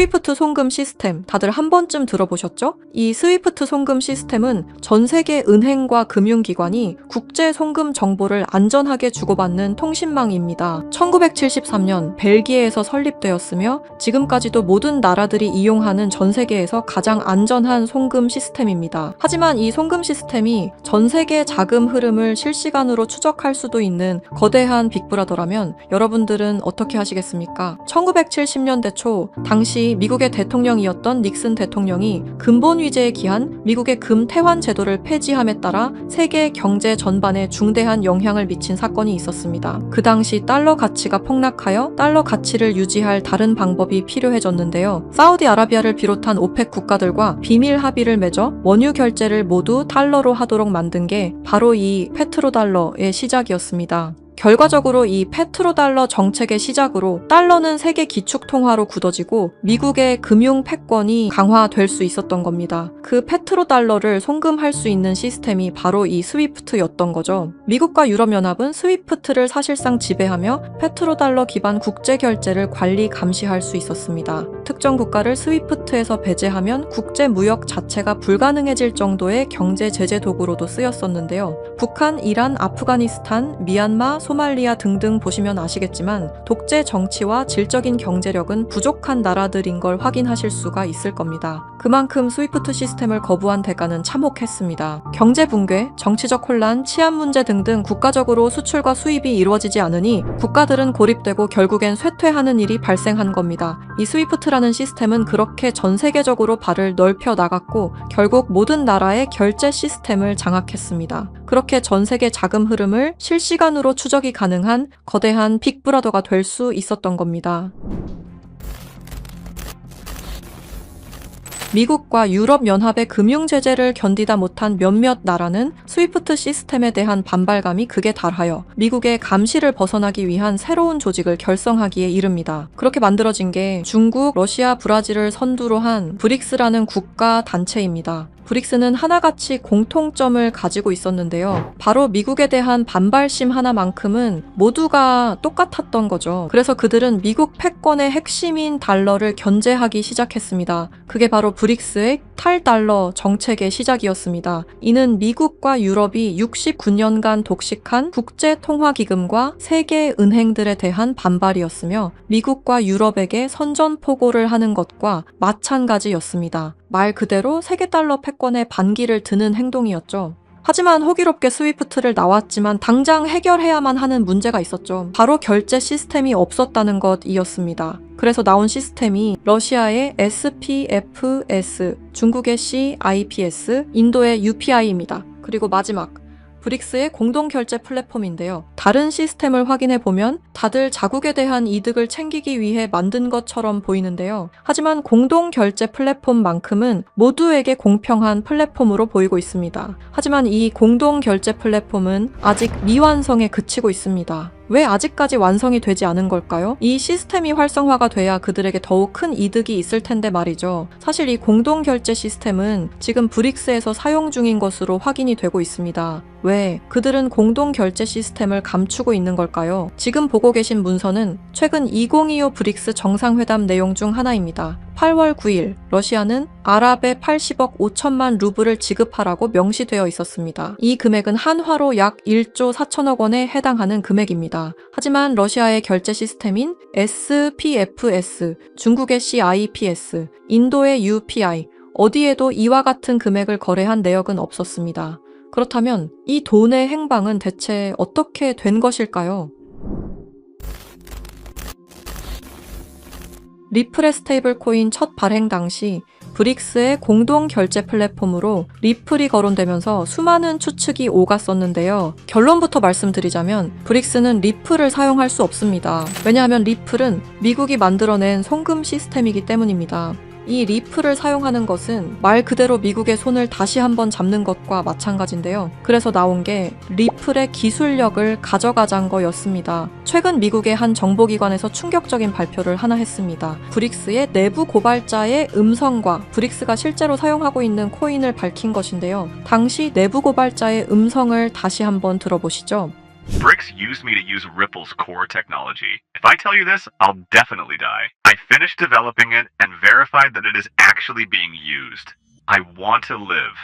스위프트 송금 시스템 다들 한 번쯤 들어보셨죠? 이 스위프트 송금 시스템은 전 세계 은행과 금융기관이 국제 송금 정보를 안전하게 주고받는 통신망입니다. 1973년 벨기에에서 설립되었으며 지금까지도 모든 나라들이 이용하는 전 세계에서 가장 안전한 송금 시스템입니다. 하지만 이 송금 시스템이 전 세계 자금 흐름을 실시간으로 추적할 수도 있는 거대한 빅브라더라면 여러분들은 어떻게 하시겠습니까? 1970년대 초 당시 미국의 대통령이었던 닉슨 대통령이 근본 위제에 기한 미국의 금태환 제도를 폐지함에 따라 세계 경제 전반에 중대한 영향을 미친 사건이 있었습니다. 그 당시 달러 가치가 폭락하여 달러 가치를 유지할 다른 방법이 필요해졌는데요. 사우디아라비아를 비롯한 오펙 국가들과 비밀 합의를 맺어 원유 결제를 모두 달러로 하도록 만든 게 바로 이 페트로달러의 시작이었습니다. 결과적으로 이 페트로달러 정책의 시작으로 달러는 세계 기축통화로 굳어지고 미국의 금융 패권이 강화될 수 있었던 겁니다. 그 페트로달러를 송금할 수 있는 시스템이 바로 이 스위프트였던 거죠. 미국과 유럽연합은 스위프트를 사실상 지배하며 페트로달러 기반 국제결제를 관리 감시할 수 있었습니다. 특정 국가를 스위프트에서 배제하면 국제무역 자체가 불가능해질 정도의 경제 제재 도구로도 쓰였었는데요. 북한, 이란, 아프가니스탄, 미얀마, 소말리아 등등 보시면 아시겠지만 독재 정치와 질적인 경제력은 부족한 나라들인 걸 확인하실 수가 있을 겁니다. 그만큼 스위프트 시스템을 거부한 대가는 참혹했습니다. 경제 붕괴, 정치적 혼란, 치안 문제 등등 국가적으로 수출과 수입이 이루어지지 않으니 국가들은 고립되고 결국엔 쇠퇴하는 일이 발생한 겁니다. 이 스위프트라는 시스템은 그렇게 전 세계적으로 발을 넓혀 나갔고 결국 모든 나라의 결제 시스템을 장악했습니다. 그렇게 전 세계 자금 흐름을 실시간으로 추적이 가능한 거대한 빅브라더가 될 수 있었던 겁니다. 미국과 유럽연합의 금융제재를 견디다 못한 몇몇 나라는 스위프트 시스템에 대한 반발감이 극에 달하여 미국의 감시를 벗어나기 위한 새로운 조직을 결성하기에 이릅니다. 그렇게 만들어진 게 중국, 러시아, 브라질을 선두로 한 브릭스라는 국가 단체입니다. 브릭스는 하나같이 공통점을 가지고 있었는데요. 바로 미국에 대한 반발심 하나만큼은 모두가 똑같았던 거죠. 그래서 그들은 미국 패권의 핵심인 달러를 견제하기 시작했습니다. 그게 바로 브릭스의 탈달러 정책의 시작이었습니다. 이는 미국과 유럽이 69년간 독식한 국제통화기금과 세계 은행들에 대한 반발이었으며 미국과 유럽에게 선전포고를 하는 것과 마찬가지였습니다. 말 그대로 세계 달러 패권에 반기를 드는 행동이었죠. 하지만 호기롭게 스위프트를 나왔지만 당장 해결해야만 하는 문제가 있었죠. 바로 결제 시스템이 없었다는 것이었습니다. 그래서 나온 시스템이 러시아의 SPFS, 중국의 CIPS, 인도의 UPI입니다. 그리고 마지막 브릭스의 공동결제 플랫폼인데요. 다른 시스템을 확인해보면 다들 자국에 대한 이득을 챙기기 위해 만든 것처럼 보이는데요. 하지만 공동결제 플랫폼만큼은 모두에게 공평한 플랫폼으로 보이고 있습니다. 하지만 이 공동결제 플랫폼은 아직 미완성에 그치고 있습니다. 왜 아직까지 완성이 되지 않은 걸까요? 이 시스템이 활성화가 돼야 그들에게 더욱 큰 이득이 있을 텐데 말이죠. 사실 이 공동결제 시스템은 지금 브릭스에서 사용 중인 것으로 확인이 되고 있습니다. 왜? 그들은 공동결제 시스템을 감추고 있는 걸까요? 지금 보고 계신 문서는 최근 2025 브릭스 정상회담 내용 중 하나입니다. 8월 9일 러시아는 아랍에 80억 5천만 루블을 지급하라고 명시되어 있었습니다. 이 금액은 한화로 약 1조 4천억 원에 해당하는 금액입니다. 하지만 러시아의 결제 시스템인 SPFS, 중국의 CIPS, 인도의 UPI, 어디에도 이와 같은 금액을 거래한 내역은 없었습니다. 그렇다면 이 돈의 행방은 대체 어떻게 된 것일까요? 리플의 스테이블 코인 첫 발행 당시 브릭스의 공동 결제 플랫폼으로 리플이 거론되면서 수많은 추측이 오갔었는데요. 결론부터 말씀드리자면 브릭스는 리플을 사용할 수 없습니다. 왜냐하면 리플은 미국이 만들어낸 송금 시스템이기 때문입니다. 이 리플을 사용하는 것은 말 그대로 미국의 손을 다시 한번 잡는 것과 마찬가지인데요. 그래서 나온 게 리플의 기술력을 가져가자는 거였습니다. 최근 미국의 한 정보기관에서 충격적인 발표를 하나 했습니다. 브릭스의 내부 고발자의 음성과 브릭스가 실제로 사용하고 있는 코인을 밝힌 것인데요. 당시 내부 고발자의 음성을 다시 한번 들어보시죠. BRICS used me to use Ripple's core technology. If I tell you this, I'll definitely die. I finished developing it and verified that it is actually being used. I want to live.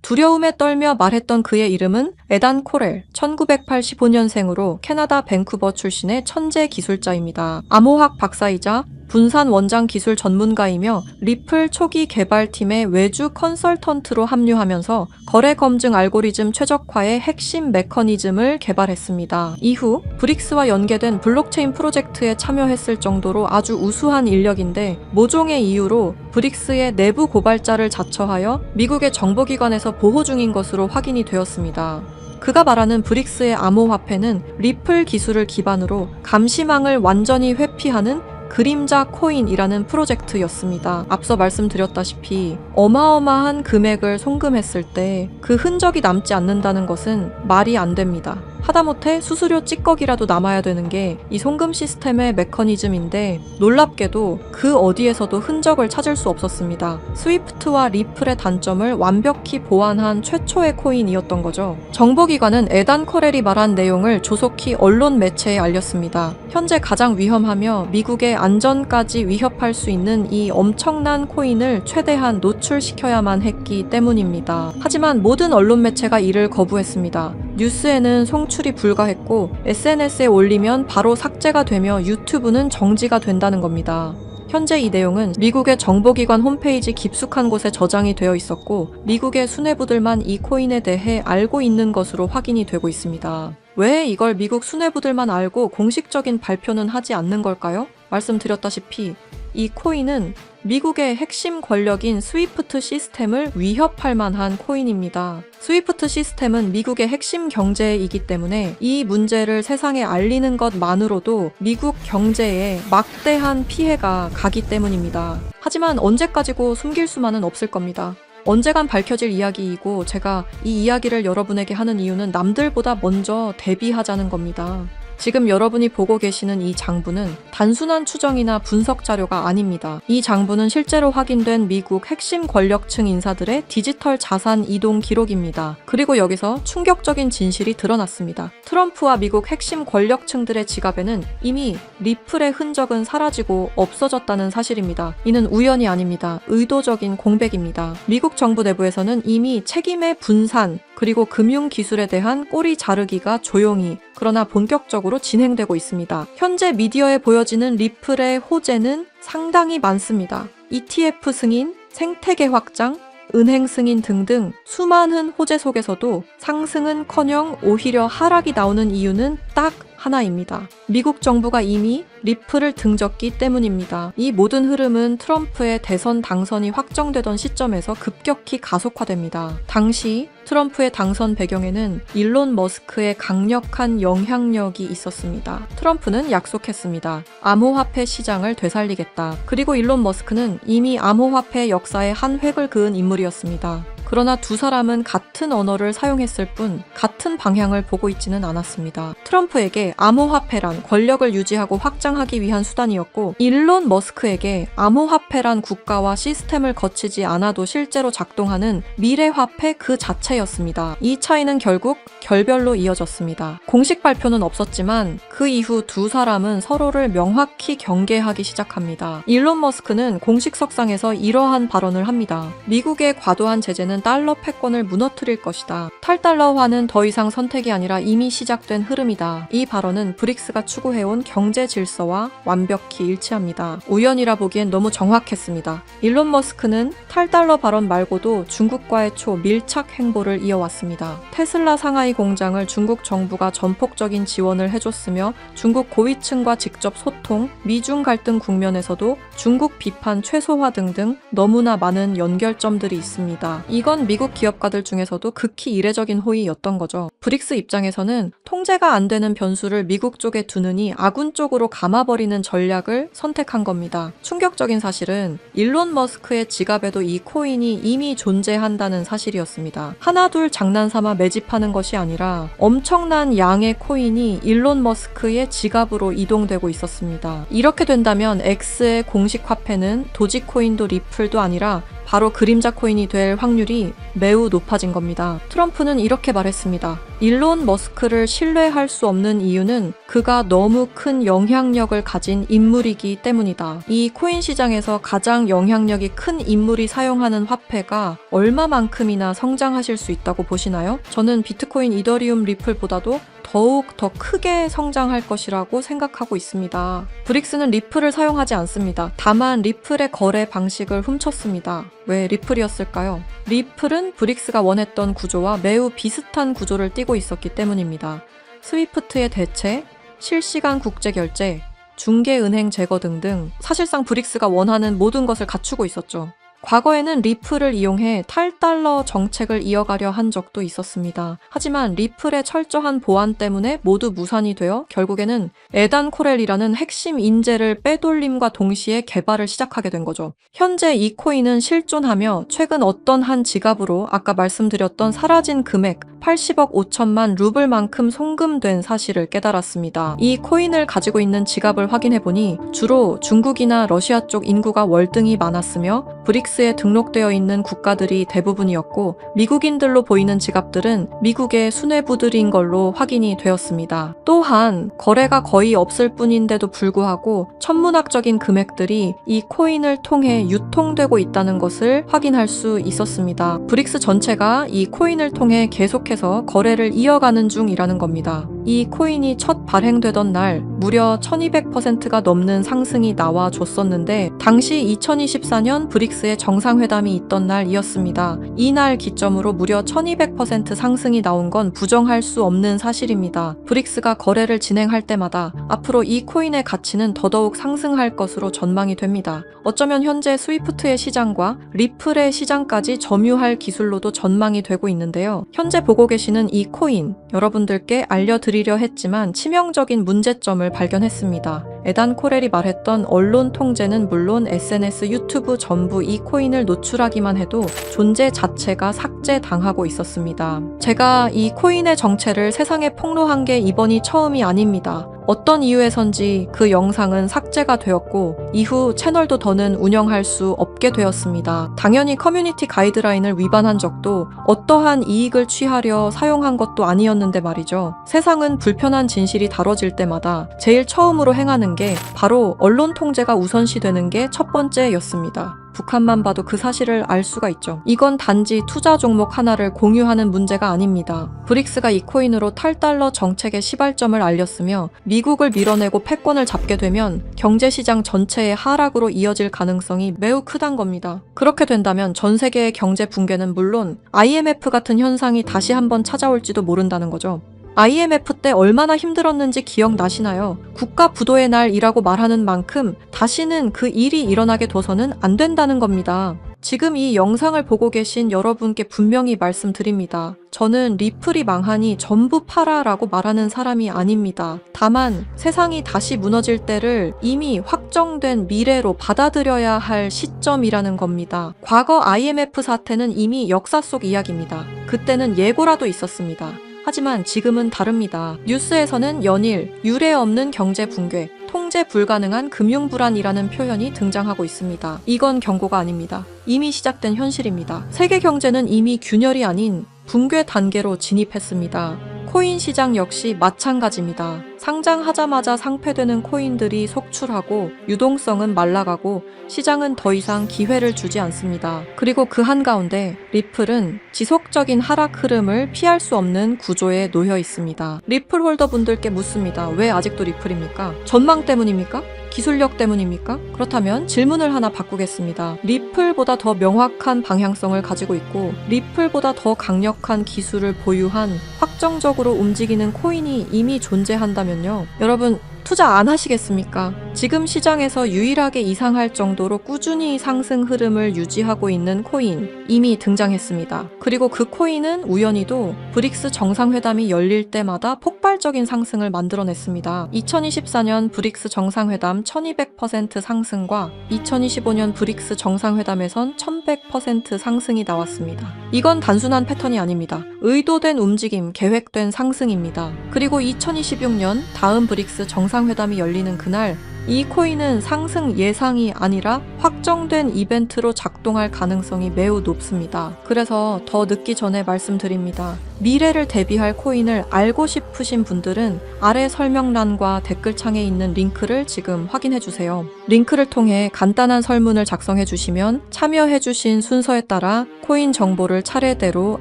두려움에 떨며 말했던 그의 이름은 에단 코렐, 1985년생으로 캐나다 밴쿠버 출신의 천재 기술자입니다. 암호학 박사이자 분산 원장 기술 전문가이며 리플 초기 개발팀의 외주 컨설턴트로 합류하면서 거래 검증 알고리즘 최적화의 핵심 메커니즘을 개발했습니다. 이후 브릭스와 연계된 블록체인 프로젝트에 참여했을 정도로 아주 우수한 인력인데 모종의 이유로 브릭스의 내부 고발자를 자처하여 미국의 정보기관에서 보호 중인 것으로 확인이 되었습니다. 그가 말하는 브릭스의 암호화폐는 리플 기술을 기반으로 감시망을 완전히 회피하는 그림자 코인이라는 프로젝트였습니다. 앞서 말씀드렸다시피 어마어마한 금액을 송금했을 때 그 흔적이 남지 않는다는 것은 말이 안 됩니다. 하다못해 수수료 찌꺼기라도 남아야 되는 게 이 송금 시스템의 메커니즘인데 놀랍게도 그 어디에서도 흔적을 찾을 수 없었습니다. 스위프트와 리플의 단점을 완벽히 보완한 최초의 코인이었던 거죠. 정보기관은 에단 코렐이 말한 내용을 조속히 언론 매체에 알렸습니다. 현재 가장 위험하며 미국의 안전까지 위협할 수 있는 이 엄청난 코인을 최대한 노출시켜야만 했기 때문입니다. 하지만 모든 언론 매체가 이를 거부했습니다. 뉴스에는 송출이 불가했고 SNS에 올리면 바로 삭제가 되며 유튜브는 정지가 된다는 겁니다. 현재 이 내용은 미국의 정보기관 홈페이지 깊숙한 곳에 저장이 되어 있었고 미국의 수뇌부들만 이 코인에 대해 알고 있는 것으로 확인이 되고 있습니다. 왜 이걸 미국 수뇌부들만 알고 공식적인 발표는 하지 않는 걸까요? 말씀드렸다시피 이 코인은 미국의 핵심 권력인 스위프트 시스템을 위협할 만한 코인입니다. 스위프트 시스템은 미국의 핵심 경제이기 때문에 이 문제를 세상에 알리는 것만으로도 미국 경제에 막대한 피해가 가기 때문입니다. 하지만 언제까지고 숨길 수만은 없을 겁니다. 언젠간 밝혀질 이야기이고 제가 이 이야기를 여러분에게 하는 이유는 남들보다 먼저 대비하자는 겁니다. 지금 여러분이 보고 계시는 이 장부는 단순한 추정이나 분석 자료가 아닙니다. 이 장부는 실제로 확인된 미국 핵심 권력층 인사들의 디지털 자산 이동 기록입니다. 그리고 여기서 충격적인 진실이 드러났습니다. 트럼프와 미국 핵심 권력층들의 지갑에는 이미 리플의 흔적은 사라지고 없어졌다는 사실입니다. 이는 우연이 아닙니다. 의도적인 공백입니다. 미국 정부 내부에서는 이미 책임의 분산, 그리고 금융기술에 대한 꼬리 자르기가 조용히 그러나 본격적으로 진행되고 있습니다. 현재 미디어에 보여지는 리플의 호재는 상당히 많습니다. ETF 승인, 생태계 확장, 은행 승인 등등 수많은 호재 속에서도 상승은커녕 오히려 하락이 나오는 이유는 딱 하나입니다. 미국 정부가 이미 리플을 등졌기 때문입니다. 이 모든 흐름은 트럼프의 대선 당선이 확정되던 시점에서 급격히 가속화됩니다. 당시 트럼프의 당선 배경에는 일론 머스크의 강력한 영향력이 있었습니다. 트럼프는 약속했습니다. 암호화폐 시장을 되살리겠다. 그리고 일론 머스크는 이미 암호화폐 역사에 한 획을 그은 인물이었습니다. 그러나 두 사람은 같은 언어를 사용했을 뿐 같은 방향을 보고 있지는 않았습니다. 트럼프에게 암호화폐란 권력을 유지하고 확장하기 위한 수단이었고 일론 머스크에게 암호화폐란 국가와 시스템을 거치지 않아도 실제로 작동하는 미래화폐 그 자체였습니다. 이 차이는 결국 결별로 이어졌습니다. 공식 발표는 없었지만 그 이후 두 사람은 서로를 명확히 경계하기 시작합니다. 일론 머스크는 공식 석상에서 이러한 발언을 합니다. 미국의 과도한 제재는 달러 패권을 무너뜨릴 것이다. 탈달러화는 더 이상 선택이 아니라 이미 시작된 흐름이다. 이 발언은 브릭스가 추구해온 경제 질서와 완벽히 일치합니다. 우연이라 보기엔 너무 정확했습니다. 일론 머스크는 탈달러 발언 말고도 중국과의 초밀착 행보를 이어왔습니다. 테슬라 상하이 공장을 중국 정부가 전폭적인 지원을 해줬으며 중국 고위층과 직접 소통, 미중 갈등 국면에서도 중국 비판 최소화 등등 너무나 많은 연결점들이 있습니다. 이건 미국 기업가들 중에서도 극히 이례적인 호의였던 거죠. 브릭스 입장에서는 통제가 안 되는 변수를 미국 쪽에 두느니 아군 쪽으로 감아버리는 전략을 선택한 겁니다. 충격적인 사실은 일론 머스크의 지갑에도 이 코인이 이미 존재한다는 사실이었습니다. 하나둘 장난삼아 매집하는 것이 아니라 엄청난 양의 코인이 일론 머스크의 지갑으로 이동되고 있었습니다. 이렇게 된다면 X의 공식 화폐는 도지코인도 리플도 아니라 바로 그림자 코인이 될 확률이 매우 높아진 겁니다. 트럼프는 이렇게 말했습니다. 일론 머스크를 신뢰할 수 없는 이유는 그가 너무 큰 영향력을 가진 인물이기 때문이다. 이 코인 시장에서 가장 영향력이 큰 인물이 사용하는 화폐가 얼마만큼이나 성장하실 수 있다고 보시나요? 저는 비트코인, 이더리움, 리플보다도 더욱 더 크게 성장할 것이라고 생각하고 있습니다. 브릭스는 리플을 사용하지 않습니다. 다만 리플의 거래 방식을 훔쳤습니다. 왜 리플이었을까요? 리플은 브릭스가 원했던 구조와 매우 비슷한 구조를 띠고 있었기 때문입니다. 스위프트의 대체, 실시간 국제결제, 중개은행 제거 등등 사실상 브릭스가 원하는 모든 것을 갖추고 있었죠. 과거에는 리플을 이용해 탈달러 정책을 이어가려 한 적도 있었습니다. 하지만 리플의 철저한 보안 때문에 모두 무산이 되어 결국에는 에단 코렐이라는 핵심 인재를 빼돌림과 동시에 개발을 시작하게 된 거죠. 현재 이 코인은 실존하며 최근 어떤 한 지갑으로 아까 말씀드렸던 사라진 금액 80억 5천만 루블만큼 송금된 사실을 깨달았습니다. 이 코인을 가지고 있는 지갑을 확인해보니 주로 중국이나 러시아 쪽 인구가 월등히 많았으며 브릭스에 등록되어 있는 국가들이 대부분이었고 미국인들로 보이는 지갑들은 미국의 수뇌부들인 걸로 확인이 되었습니다. 또한 거래가 거의 없을 뿐인데도 불구하고 천문학적인 금액들이 이 코인을 통해 유통되고 있다는 것을 확인할 수 있었습니다. 브릭스 전체가 이 코인을 통해 계속해서 거래를 이어가는 중이라는 겁니다. 이 코인이 첫 발행되던 날 무려 1200%가 넘는 상승이 나와줬었는데 당시 2024년 브릭스의 정상회담이 있던 날이었습니다. 이날 기점으로 무려 1200% 상승이 나온 건 부정할 수 없는 사실입니다. 브릭스가 거래를 진행할 때마다 앞으로 이 코인의 가치는 더더욱 상승할 것으로 전망이 됩니다. 어쩌면 현재 스위프트의 시장과 리플의 시장까지 점유할 기술로도 전망이 되고 있는데요. 현재 보고 계시는 이 코인, 여러분들께 알려드리려 했지만 치명적인 문제점을 발견했습니다. 에단 코렐이 말했던 언론 통제는 물론 SNS, 유튜브 전부 이 코인을 노출하기만 해도 존재 자체가 삭제당하고 있었습니다. 제가 이 코인의 정체를 세상에 폭로한 게 이번이 처음이 아닙니다. 어떤 이유에선지 그 영상은 삭제가 되었고 이후 채널도 더는 운영할 수 없게 되었습니다. 당연히 커뮤니티 가이드라인을 위반한 적도 어떠한 이익을 취하려 사용한 것도 아니었는데 말이죠. 세상은 불편한 진실이 다뤄질 때마다 제일 처음으로 행하는 게 바로 언론 통제가 우선시되는 게 첫 번째였습니다. 북한만 봐도 그 사실을 알 수가 있죠. 이건 단지 투자 종목 하나를 공유하는 문제가 아닙니다. 브릭스가 이 코인으로 탈달러 정책의 시발점을 알렸으며 미국을 밀어내고 패권을 잡게 되면 경제시장 전체의 하락으로 이어질 가능성이 매우 크단 겁니다. 그렇게 된다면 전 세계의 경제 붕괴는 물론 IMF 같은 현상이 다시 한번 찾아올지도 모른다는 거죠. IMF 때 얼마나 힘들었는지 기억나시나요? 국가 부도의 날이라고 말하는 만큼 다시는 그 일이 일어나게 둬서는 안 된다는 겁니다. 지금 이 영상을 보고 계신 여러분께 분명히 말씀드립니다. 저는 리플이 망하니 전부 팔아라고 말하는 사람이 아닙니다. 다만 세상이 다시 무너질 때를 이미 확정된 미래로 받아들여야 할 시점이라는 겁니다. 과거 IMF 사태는 이미 역사 속 이야기입니다. 그때는 예고라도 있었습니다. 하지만 지금은 다릅니다. 뉴스에서는 연일 유례 없는 경제 붕괴, 통제 불가능한 금융 불안이라는 표현이 등장하고 있습니다. 이건 경고가 아닙니다. 이미 시작된 현실입니다. 세계 경제는 이미 균열이 아닌 붕괴 단계로 진입했습니다. 코인 시장 역시 마찬가지입니다. 상장하자마자 상폐되는 코인들이 속출하고 유동성은 말라가고 시장은 더 이상 기회를 주지 않습니다. 그리고 그 한가운데 리플은 지속적인 하락 흐름을 피할 수 없는 구조에 놓여 있습니다. 리플 홀더분들께 묻습니다. 왜 아직도 리플입니까? 전망 때문입니까? 기술력 때문입니까? 그렇다면 질문을 하나 바꾸겠습니다. 리플보다 더 명확한 방향성을 가지고 있고 리플보다 더 강력한 기술을 보유한 확정적으로 움직이는 코인이 이미 존재한다면요. 여러분 투자 안 하시겠습니까? 지금 시장에서 유일하게 이상할 정도로 꾸준히 상승 흐름을 유지하고 있는 코인 이미 등장했습니다. 그리고 그 코인은 우연히도 브릭스 정상회담이 열릴 때마다 폭발적인 상승을 만들어냈습니다. 2024년 브릭스 정상회담 1200% 상승과 2025년 브릭스 정상회담에선 1100% 상승이 나왔습니다. 이건 단순한 패턴이 아닙니다. 의도된 움직임, 계획된 상승입니다. 그리고 2026년 다음 브릭스 정상회담이 열리는 그날 이 코인은 상승 예상이 아니라 확정된 이벤트로 작동할 가능성이 매우 높습니다. 그래서 더 늦기 전에 말씀드립니다. 미래를 대비할 코인을 알고 싶으신 분들은 아래 설명란과 댓글창에 있는 링크를 지금 확인해 주세요. 링크를 통해 간단한 설문을 작성해 주시면 참여해 주신 순서에 따라 코인 정보를 차례대로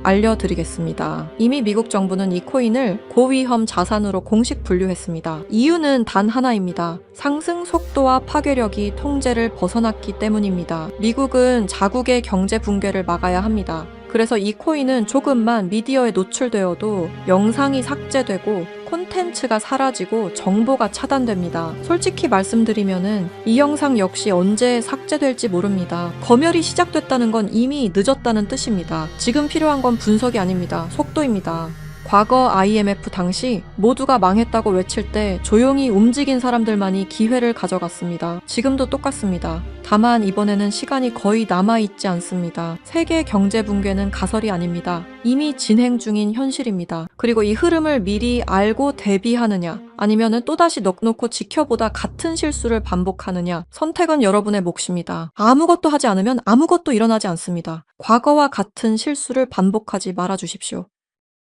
알려드리겠습니다. 이미 미국 정부는 이 코인을 고위험 자산으로 공식 분류했습니다. 이유는 단 하나입니다. 상승 속도와 파괴력이 통제를 벗어났기 때문입니다. 미국은 자국의 경제 붕괴를 막아야 합니다. 그래서 이 코인은 조금만 미디어에 노출되어도 영상이 삭제되고 콘텐츠가 사라지고 정보가 차단됩니다. 솔직히 말씀드리면은 이 영상 역시 언제 삭제될지 모릅니다. 검열이 시작됐다는 건 이미 늦었다는 뜻입니다. 지금 필요한 건 분석이 아닙니다. 속도입니다. 과거 IMF 당시 모두가 망했다고 외칠 때 조용히 움직인 사람들만이 기회를 가져갔습니다. 지금도 똑같습니다. 다만 이번에는 시간이 거의 남아있지 않습니다. 세계 경제 붕괴는 가설이 아닙니다. 이미 진행 중인 현실입니다. 그리고 이 흐름을 미리 알고 대비하느냐, 아니면은 또다시 넉넉히 지켜보다 같은 실수를 반복하느냐, 선택은 여러분의 몫입니다. 아무것도 하지 않으면 아무것도 일어나지 않습니다. 과거와 같은 실수를 반복하지 말아주십시오.